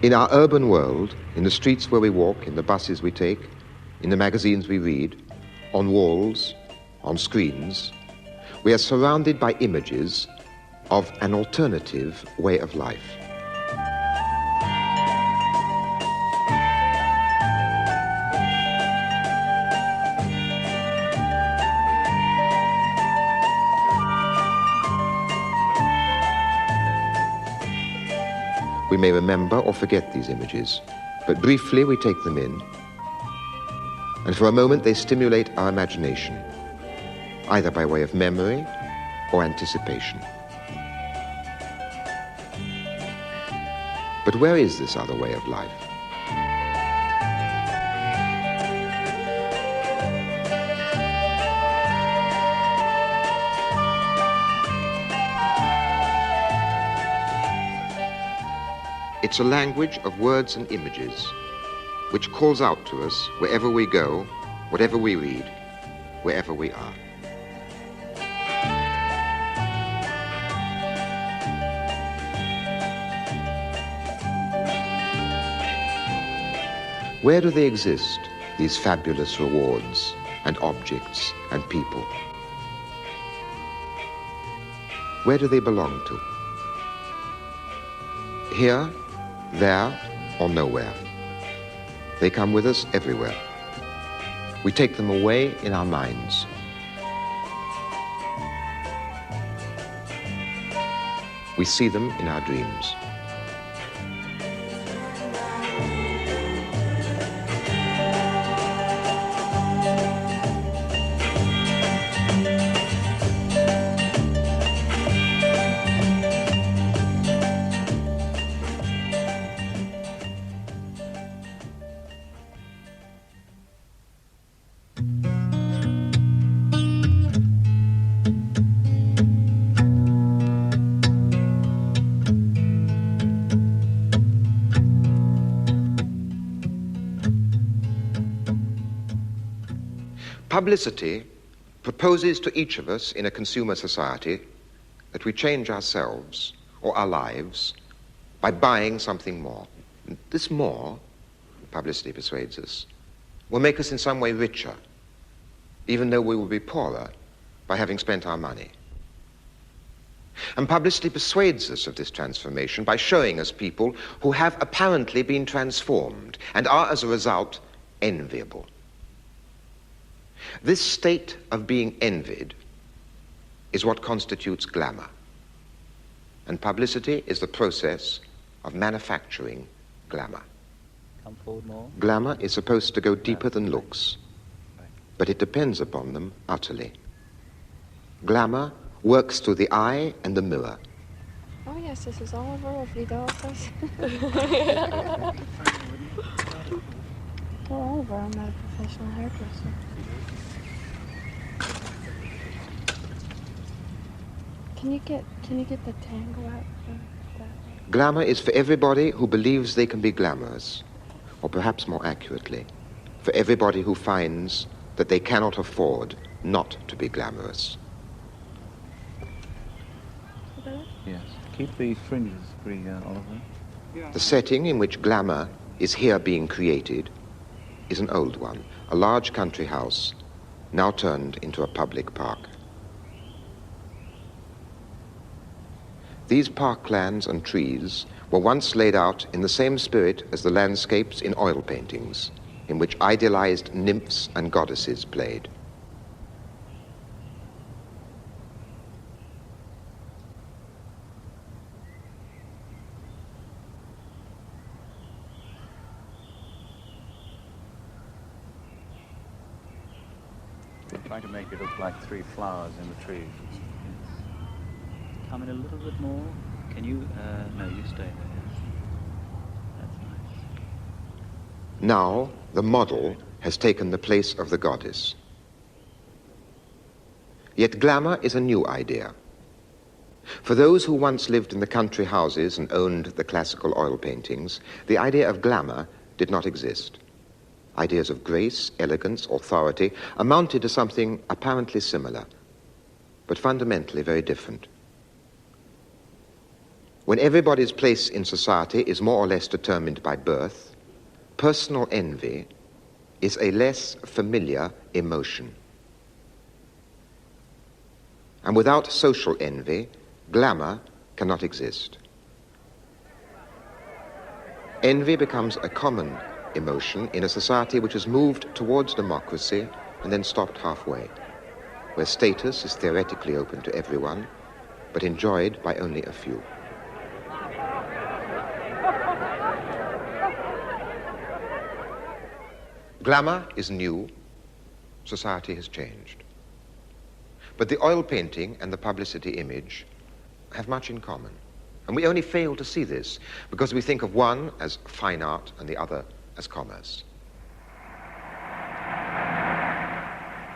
In our urban world, in the streets where we walk, in the buses we take, in the magazines we read, on walls, on screens, we are surrounded by images of an alternative way of life. We may remember or forget these images, but briefly we take them in, and for a moment they stimulate our imagination, either by way of memory or anticipation. But where is this other way of life? It's a language of words and images which calls out to us wherever we go, whatever we read, wherever we are. Where do they exist, these fabulous rewards and objects and people? Where do they belong to? Here, there, or nowhere. They come with us everywhere. We take them away in our minds. We see them in our dreams. Publicity proposes to each of us in a consumer society that we change ourselves or our lives by buying something more. And this more, publicity persuades us, will make us in some way richer, even though we will be poorer by having spent our money. And publicity persuades us of this transformation by showing us people who have apparently been transformed and are, as a result, enviable. This state of being envied is what constitutes glamour. And publicity is the process of manufacturing glamour. Come forward more. Glamour is supposed to go deeper than looks, but it depends upon them utterly. Glamour works through the eye and the mirror. Oh yes, this is Oliver of Vida Office. Well, Oliver, I'm not a professional hairdresser. Can you get the tangle out of that? Glamour is for everybody who believes they can be glamorous, or perhaps more accurately, for everybody who finds that they cannot afford not to be glamorous. Yes. Keep the fringes free, Oliver. The setting in which glamour is here being created is an old one, a large country house, now turned into a public park. These parklands and trees were once laid out in the same spirit as the landscapes in oil paintings, in which idealized nymphs and goddesses played. Trying to make it look like three flowers in the trees. Yes. Come in a little bit more. Can you? No, you stay there. Yes. That's nice. Now, the model has taken the place of the goddess. Yet glamour is a new idea. For those who once lived in the country houses and owned the classical oil paintings, the idea of glamour did not exist. Ideas of grace, elegance, authority amounted to something apparently similar, but fundamentally very different. When everybody's place in society is more or less determined by birth, personal envy is a less familiar emotion. And without social envy, glamour cannot exist. Envy becomes a common emotion in a society which has moved towards democracy and then stopped halfway, where status is theoretically open to everyone, but enjoyed by only a few. Glamour is new, society has changed. But the oil painting and the publicity image have much in common. And we only fail to see this because we think of one as fine art and the other as commerce.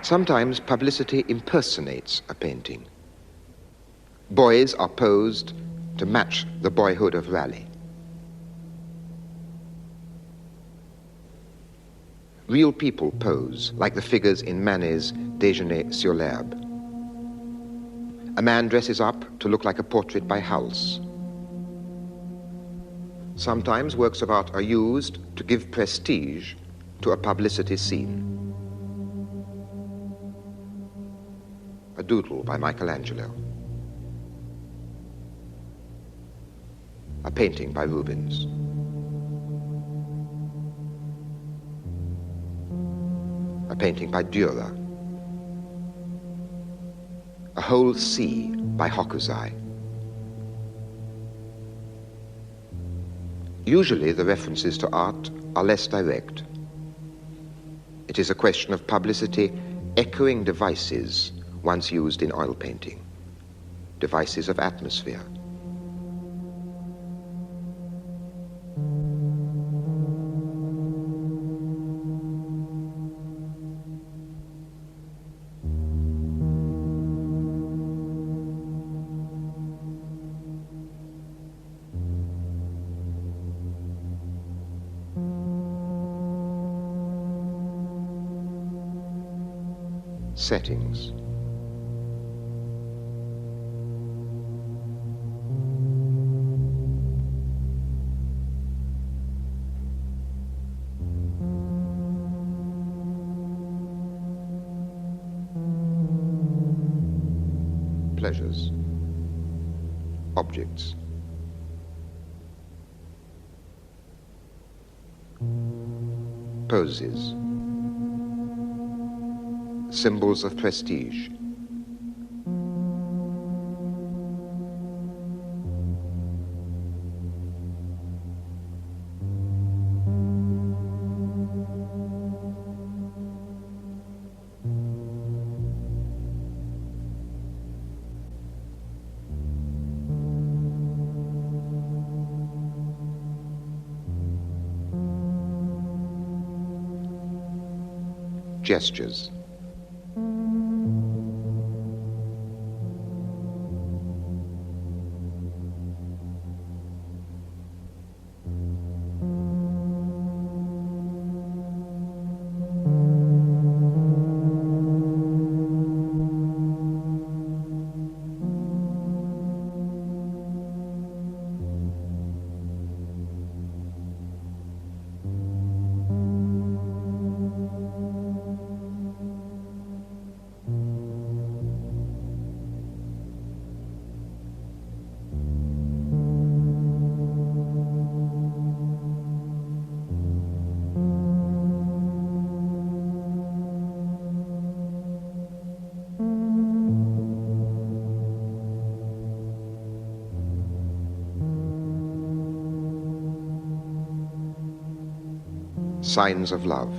Sometimes publicity impersonates a painting. Boys are posed to match the boyhood of Raleigh. Real people pose, like the figures in Manet's Déjeuner sur l'herbe. A man dresses up to look like a portrait by Hals. Sometimes works of art are used to give prestige to a publicity scene. A doodle by Michelangelo. A painting by Rubens. A painting by Dürer. A whole sea by Hokusai. Usually the references to art are less direct. It is a question of publicity echoing devices once used in oil painting, devices of atmosphere. Settings. Pleasures. Objects. Poses. Symbols of prestige. Gestures. Signs of love.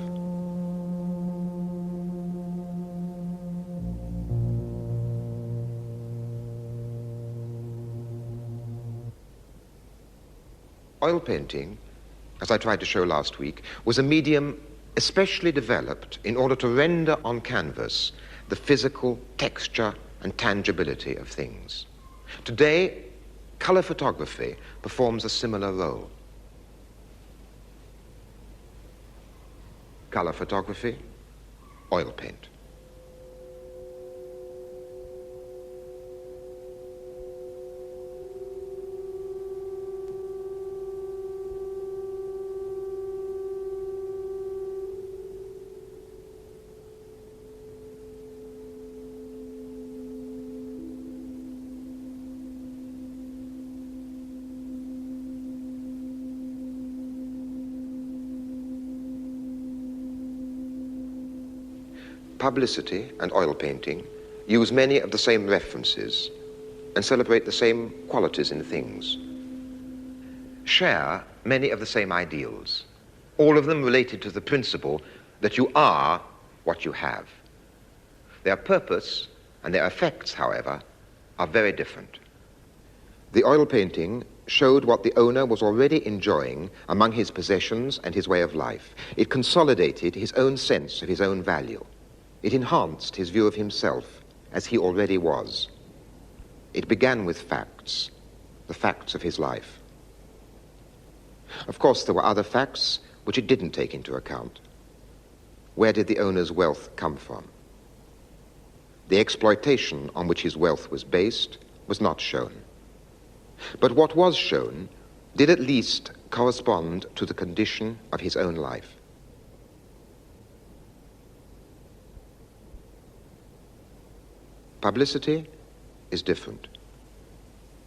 Oil painting, as I tried to show last week, was a medium especially developed in order to render on canvas the physical texture and tangibility of things. Today, color photography performs a similar role. Color photography, oil paint. Publicity and oil painting use many of the same references and celebrate the same qualities in things. Share many of the same ideals, all of them related to the principle that you are what you have. Their purpose and their effects, however, are very different. The oil painting showed what the owner was already enjoying among his possessions and his way of life. It consolidated his own sense of his own value. It enhanced his view of himself as he already was. It began with facts, the facts of his life. Of course, there were other facts which it didn't take into account. Where did the owner's wealth come from? The exploitation on which his wealth was based was not shown. But what was shown did at least correspond to the condition of his own life. Publicity is different.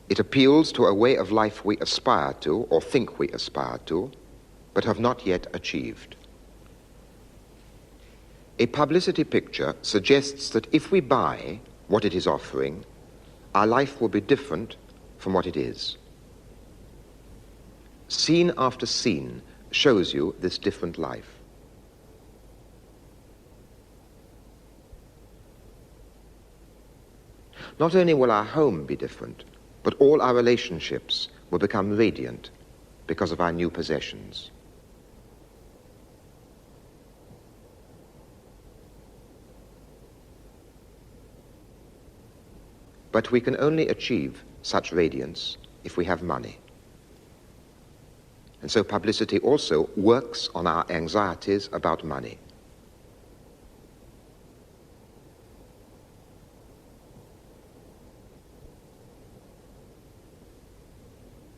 It appeals to a way of life we aspire to, or think we aspire to, but have not yet achieved. A publicity picture suggests that if we buy what it is offering, our life will be different from what it is. Scene after scene shows you this different life. Not only will our home be different, but all our relationships will become radiant because of our new possessions. But we can only achieve such radiance if we have money. And so publicity also works on our anxieties about money.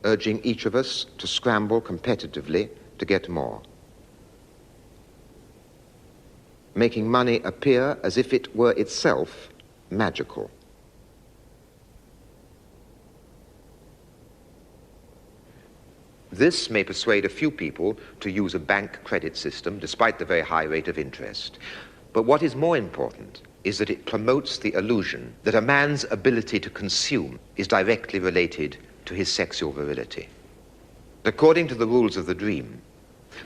Urging each of us to scramble competitively to get more. Making money appear as if it were itself magical. This may persuade a few people to use a bank credit system despite the very high rate of interest. But what is more important is that it promotes the illusion that a man's ability to consume is directly related to his sexual virility. According to the rules of the dream,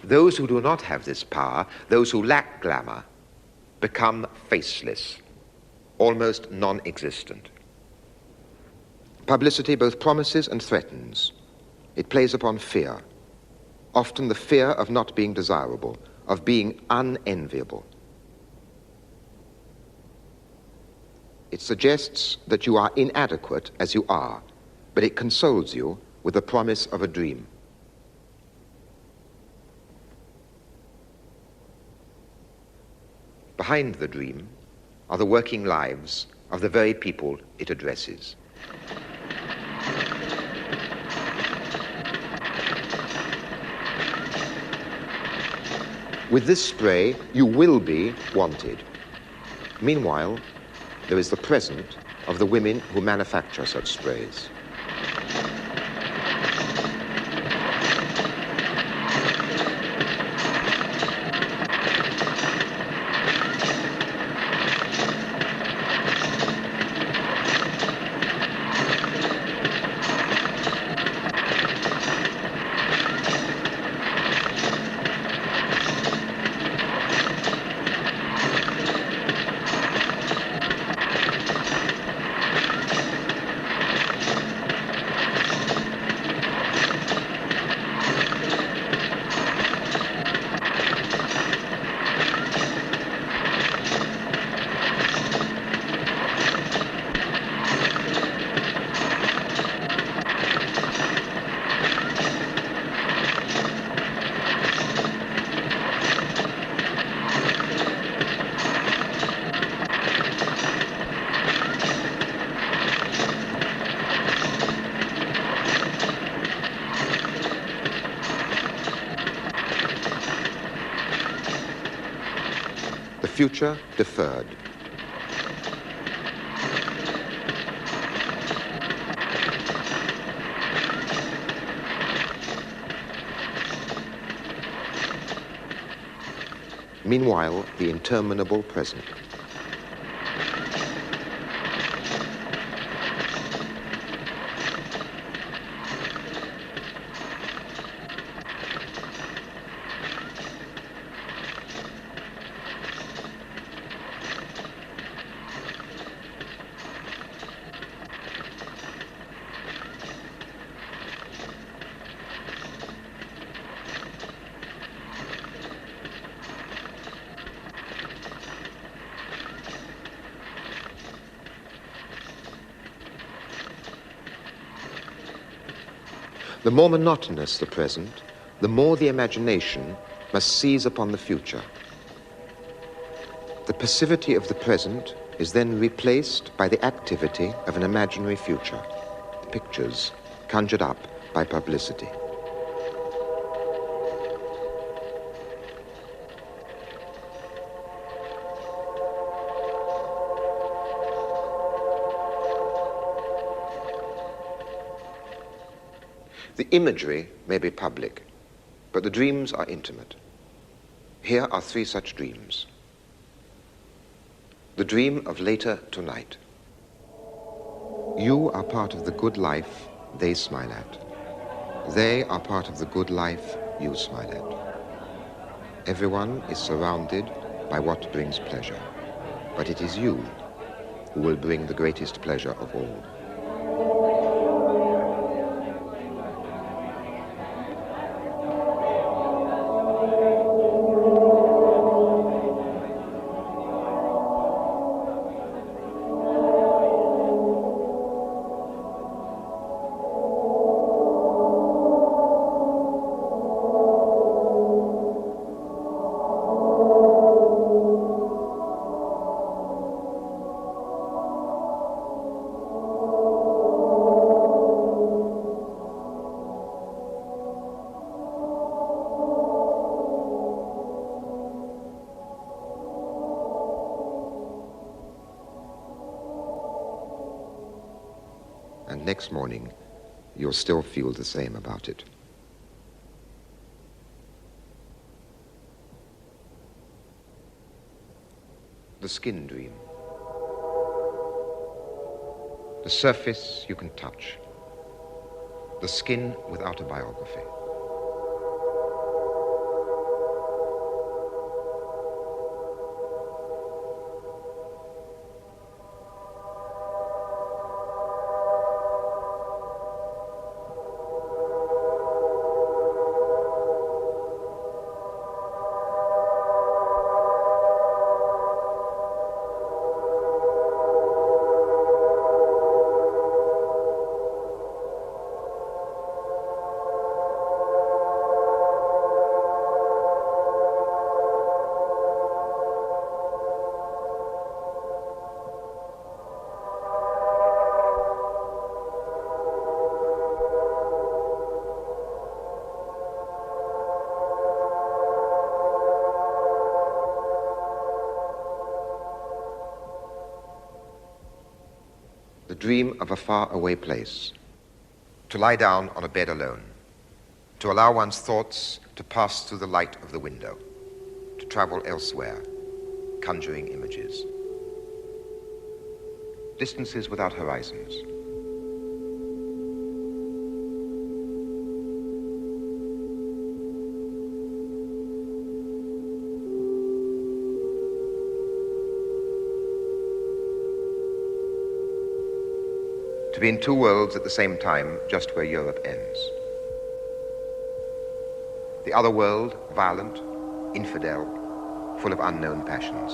those who do not have this power, those who lack glamour, become faceless, almost non-existent. Publicity both promises and threatens. It plays upon fear, often the fear of not being desirable, of being unenviable. It suggests that you are inadequate as you are, but it consoles you with the promise of a dream. Behind the dream are the working lives of the very people it addresses. With this spray, you will be wanted. Meanwhile, there is the present of the women who manufacture such sprays. Future deferred. Meanwhile, the interminable present. The more monotonous the present, the more the imagination must seize upon the future. The passivity of the present is then replaced by the activity of an imaginary future, pictures conjured up by publicity. The imagery may be public, but the dreams are intimate. Here are 3 such dreams. The dream of later tonight. You are part of the good life they smile at. They are part of the good life you smile at. Everyone is surrounded by what brings pleasure, but it is you who will bring the greatest pleasure of all. And next morning, you'll still feel the same about it. The skin dream. The surface you can touch. The skin without a biography. The dream of a far-away place, to lie down on a bed alone, to allow one's thoughts to pass through the light of the window, to travel elsewhere, conjuring images. Distances without horizons. To be in 2 worlds at the same time, just where Europe ends. The other world, violent, infidel, full of unknown passions.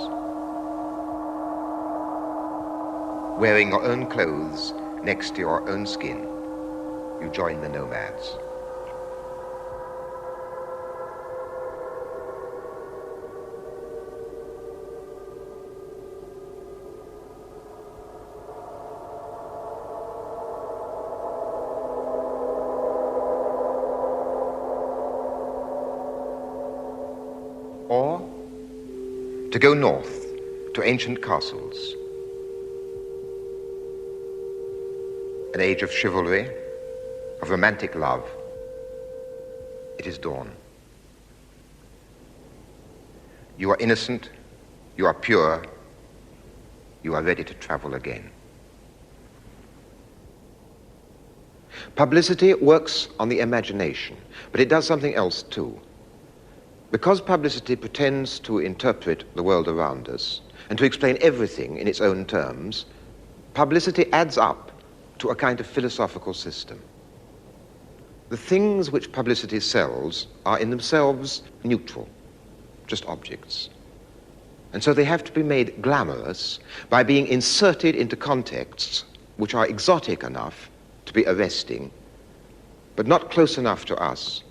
Wearing your own clothes next to your own skin, you join the nomads. Or to go north to ancient castles, an age of chivalry, of romantic love. It is dawn. You are innocent, you are pure, you are ready to travel again. Publicity works on the imagination, but it does something else too. Because publicity pretends to interpret the world around us and to explain everything in its own terms, publicity adds up to a kind of philosophical system. The things which publicity sells are in themselves neutral, just objects. And so they have to be made glamorous by being inserted into contexts which are exotic enough to be arresting, but not close enough to us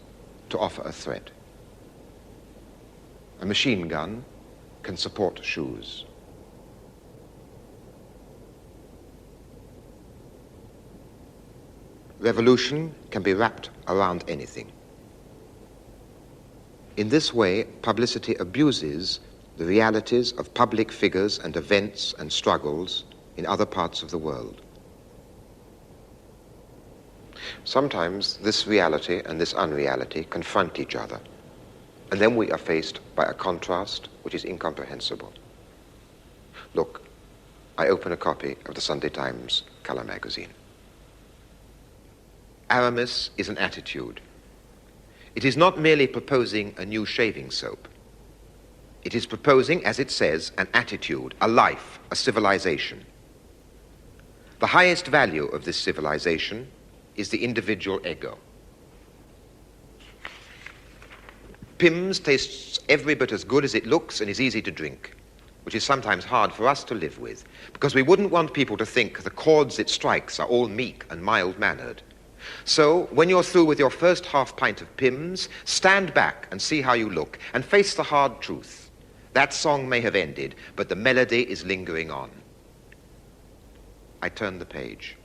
to offer a threat. A machine gun can support shoes. Revolution can be wrapped around anything. In this way, publicity abuses the realities of public figures and events and struggles in other parts of the world. Sometimes this reality and this unreality confront each other, and then we are faced by a contrast which is incomprehensible. Look, I open a copy of the Sunday Times color magazine. Aramis is an attitude. It is not merely proposing a new shaving soap. It is proposing, as it says, an attitude, a life, a civilization. The highest value of this civilization is the individual ego. Pimm's tastes every bit as good as it looks and is easy to drink, which is sometimes hard for us to live with, because we wouldn't want people to think the chords it strikes are all meek and mild-mannered. So, when you're through with your first half pint of Pimm's, stand back and see how you look, and face the hard truth. That song may have ended, but the melody is lingering on. I turn the page.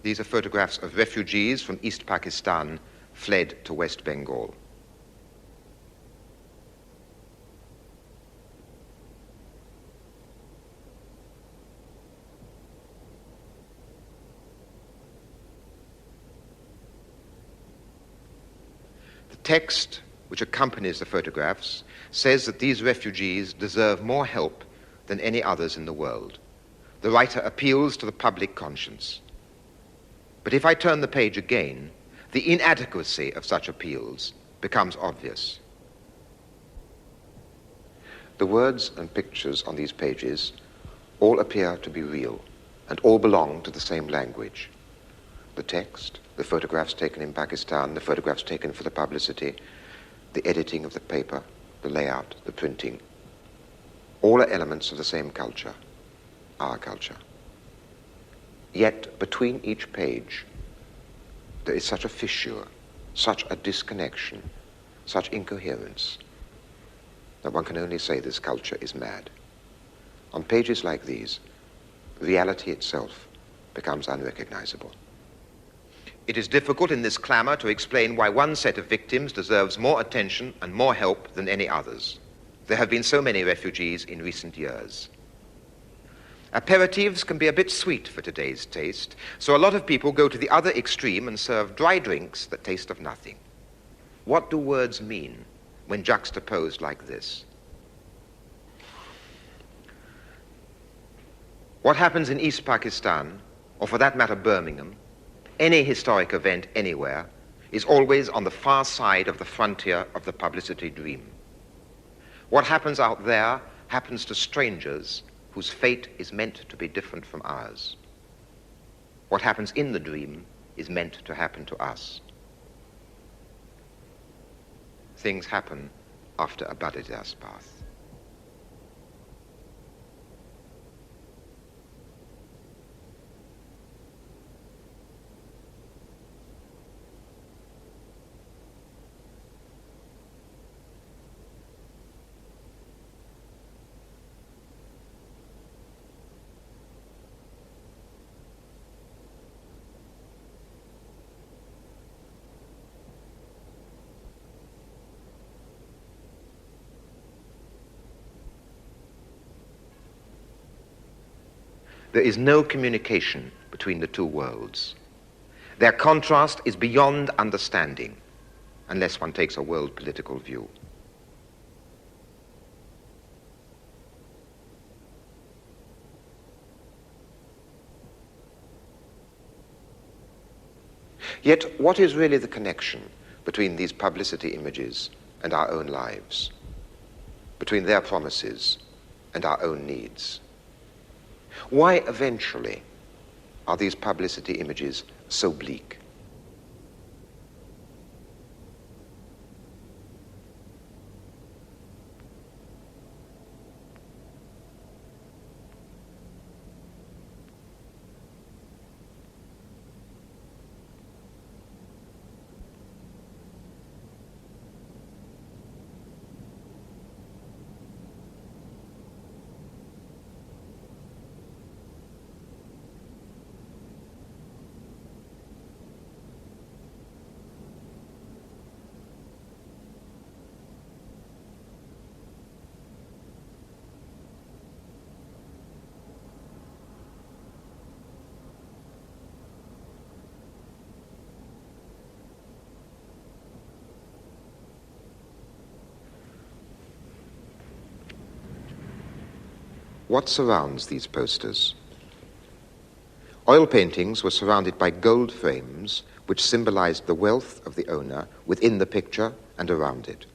These are photographs of refugees from East Pakistan fled to West Bengal. The text which accompanies the photographs says that these refugees deserve more help than any others in the world. The writer appeals to the public conscience. But if I turn the page again, the inadequacy of such appeals becomes obvious. The words and pictures on these pages all appear to be real and all belong to the same language. The text, the photographs taken in Pakistan, the photographs taken for the publicity, the editing of the paper, the layout, the printing, all are elements of the same culture, our culture. Yet between each page, there is such a fissure, such a disconnection, such incoherence, that one can only say this culture is mad. On pages like these, reality itself becomes unrecognizable. It is difficult in this clamor to explain why one set of victims deserves more attention and more help than any others. There have been so many refugees in recent years. Aperitifs can be a bit sweet for today's taste, so a lot of people go to the other extreme and serve dry drinks that taste of nothing. What do words mean when juxtaposed like this? What happens in East Pakistan, or for that matter Birmingham, any historic event anywhere, is always on the far side of the frontier of the publicity dream. What happens out there happens to strangers whose fate is meant to be different from ours. What happens in the dream is meant to happen to us. Things happen after a Badidas path. There is no communication between the two worlds. Their contrast is beyond understanding, unless one takes a world political view. Yet, what is really the connection between these publicity images and our own lives, between their promises and our own needs? Why, eventually, are these publicity images so bleak? what surrounds these posters? Oil paintings were surrounded by gold frames which symbolized the wealth of the owner within the picture and around it.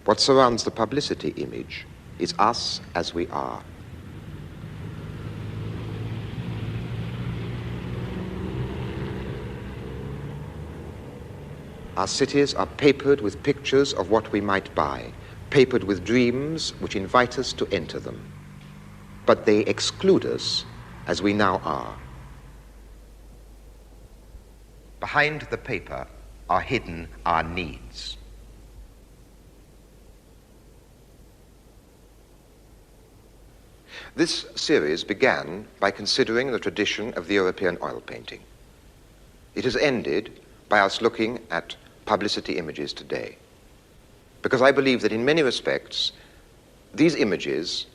What surrounds the publicity image is us as we are. Our cities are papered with pictures of what we might buy, papered with dreams which invite us to enter them. But they exclude us as we now are. Behind the paper are hidden our needs. This series began by considering the tradition of the European oil painting. It has ended by us looking at publicity images today, because I believe that in many respects, these images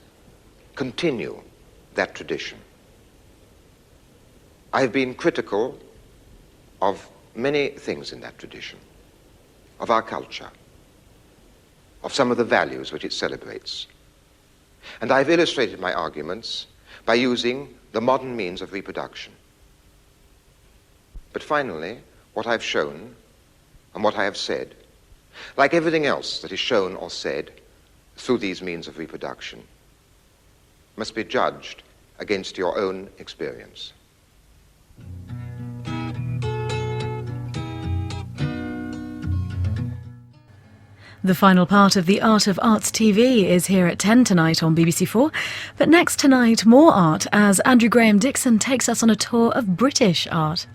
continue that tradition. I have been critical of many things in that tradition, of our culture, of some of the values which it celebrates. And I've illustrated my arguments by using the modern means of reproduction. But finally, what I've shown and what I have said, like everything else that is shown or said through these means of reproduction, must be judged against your own experience. The final part of The Art of Arts TV is here at 10 tonight on BBC4. But next tonight, more art as Andrew Graham Dixon takes us on a tour of British art.